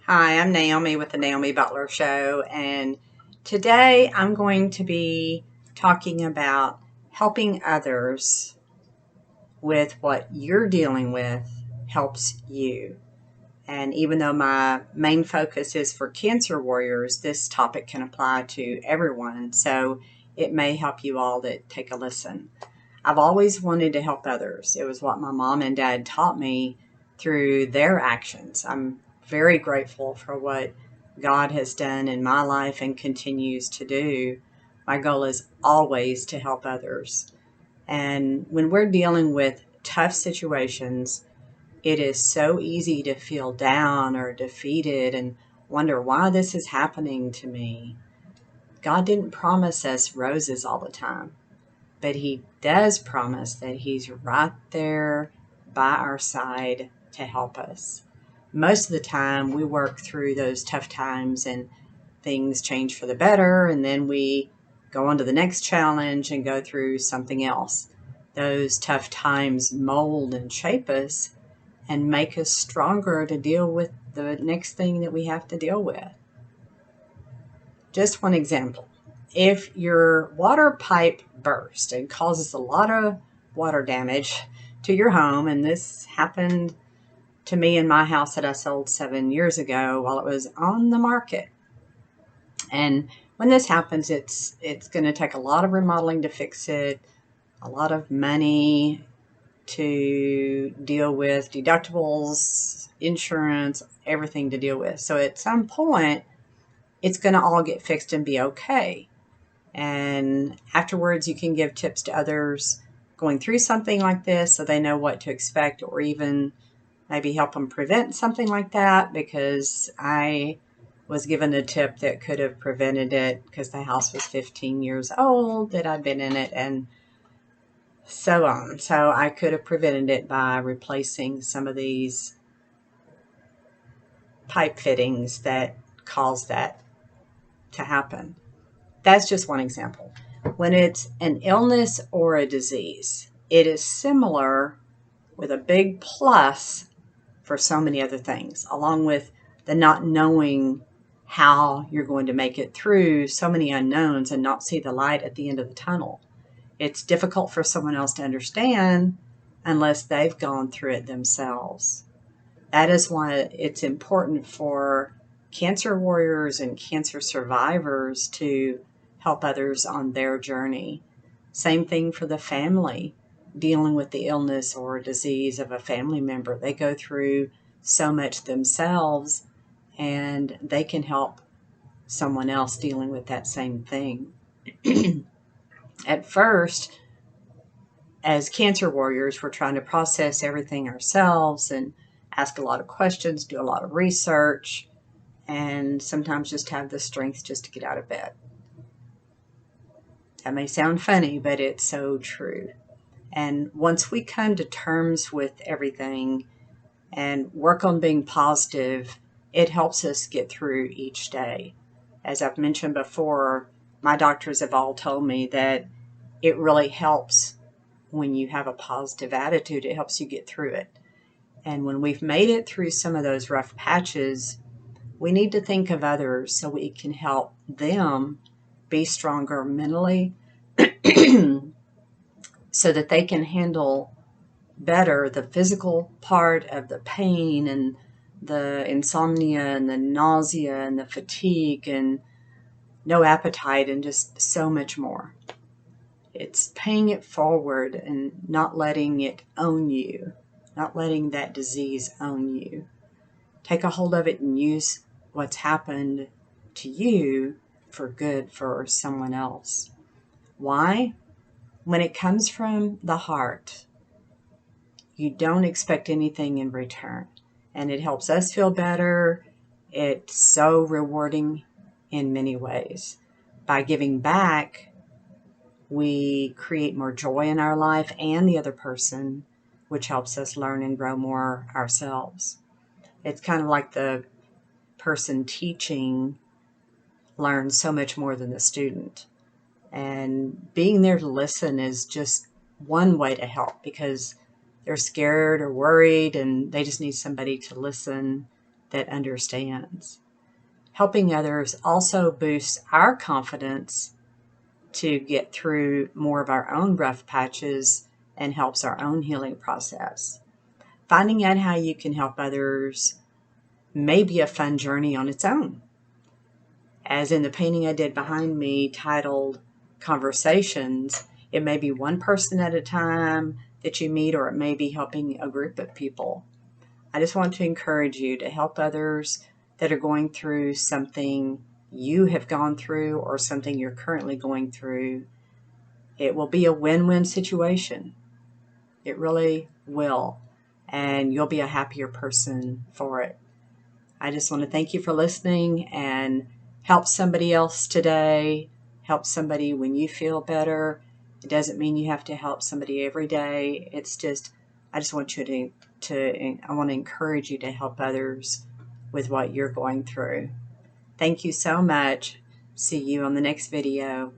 Hi, I'm Naomi with the Naomi Butler Show, and today I'm going to be talking about helping others with what you're dealing with helps you. And even though my main focus is for cancer warriors, this topic can apply to everyone, so it may help you all that take a listen. I've always wanted to help others. It was what my mom and dad taught me through their actions. I'm very grateful for what God has done in my life and continues to do. My goal is always to help others. And when we're dealing with tough situations, it is so easy to feel down or defeated and wonder why this is happening to me. God didn't promise us roses all the time. But he does promise that he's right there by our side to help us. Most of the time, we work through those tough times and things change for the better, and then we go on to the next challenge and go through something else. Those tough times mold and shape us and make us stronger to deal with the next thing that we have to deal with. Just one example. If your water pipe bursts and causes a lot of water damage to your home, and this happened to me in my house that I sold 7 years ago while it was on the market. And when this happens, it's going to take a lot of remodeling to fix it, a lot of money to deal with, deductibles, insurance, everything to deal with. So at some point, it's going to all get fixed and be okay. And afterwards, you can give tips to others going through something like this so they know what to expect, or even maybe help them prevent something like that, because I was given a tip that could have prevented it because the house was 15 years old that I'd been in it, and so on. So I could have prevented it by replacing some of these pipe fittings that caused that to happen. That's just one example. When it's an illness or a disease, it is similar with a big plus for so many other things, along with the not knowing how you're going to make it through so many unknowns and not see the light at the end of the tunnel. It's difficult for someone else to understand unless they've gone through it themselves. That is why it's important for cancer warriors and cancer survivors to help others on their journey. Same thing for the family dealing with the illness or disease of a family member. They go through so much themselves, and they can help someone else dealing with that same thing. At first, as cancer warriors, we're trying to process everything ourselves and ask a lot of questions, do a lot of research, and sometimes just have the strength just to get out of bed. That may sound funny, but it's so true. And once we come to terms with everything and work on being positive, it helps us get through each day. As I've mentioned before, my doctors have all told me that it really helps when you have a positive attitude. It helps you get through it. And when we've made it through some of those rough patches, we need to think of others so we can help them be stronger mentally so that they can handle better the physical part of the pain and the insomnia and the nausea and the fatigue and no appetite and just so much more. It's paying it forward and not letting it own you, not letting that disease own you. Take a hold of it and use what's happened to you for good for someone else. Why? When it comes from the heart, you don't expect anything in return. And it helps us feel better. It's so rewarding in many ways. By giving back, we create more joy in our life and the other person, which helps us learn and grow more ourselves. It's kind of like the person teaching learns so much more than the student. And being there to listen is just one way to help, because they're scared or worried and they just need somebody to listen that understands. Helping others also boosts our confidence to get through more of our own rough patches and helps our own healing process. Finding out how you can help others may be a fun journey on its own. As in the painting I did behind me titled Conversations, it may be one person at a time that you meet, or it may be helping a group of people. I just want to encourage you to help others that are going through something you have gone through or something you're currently going through. It will be a win-win situation. It really will. And you'll be a happier person for it. I just want to thank you for listening and help somebody else today. Help somebody when you feel better. It doesn't mean you have to help somebody every day. It's just, I just want you I want to encourage you to help others with what you're going through. Thank you so much. See you on the next video.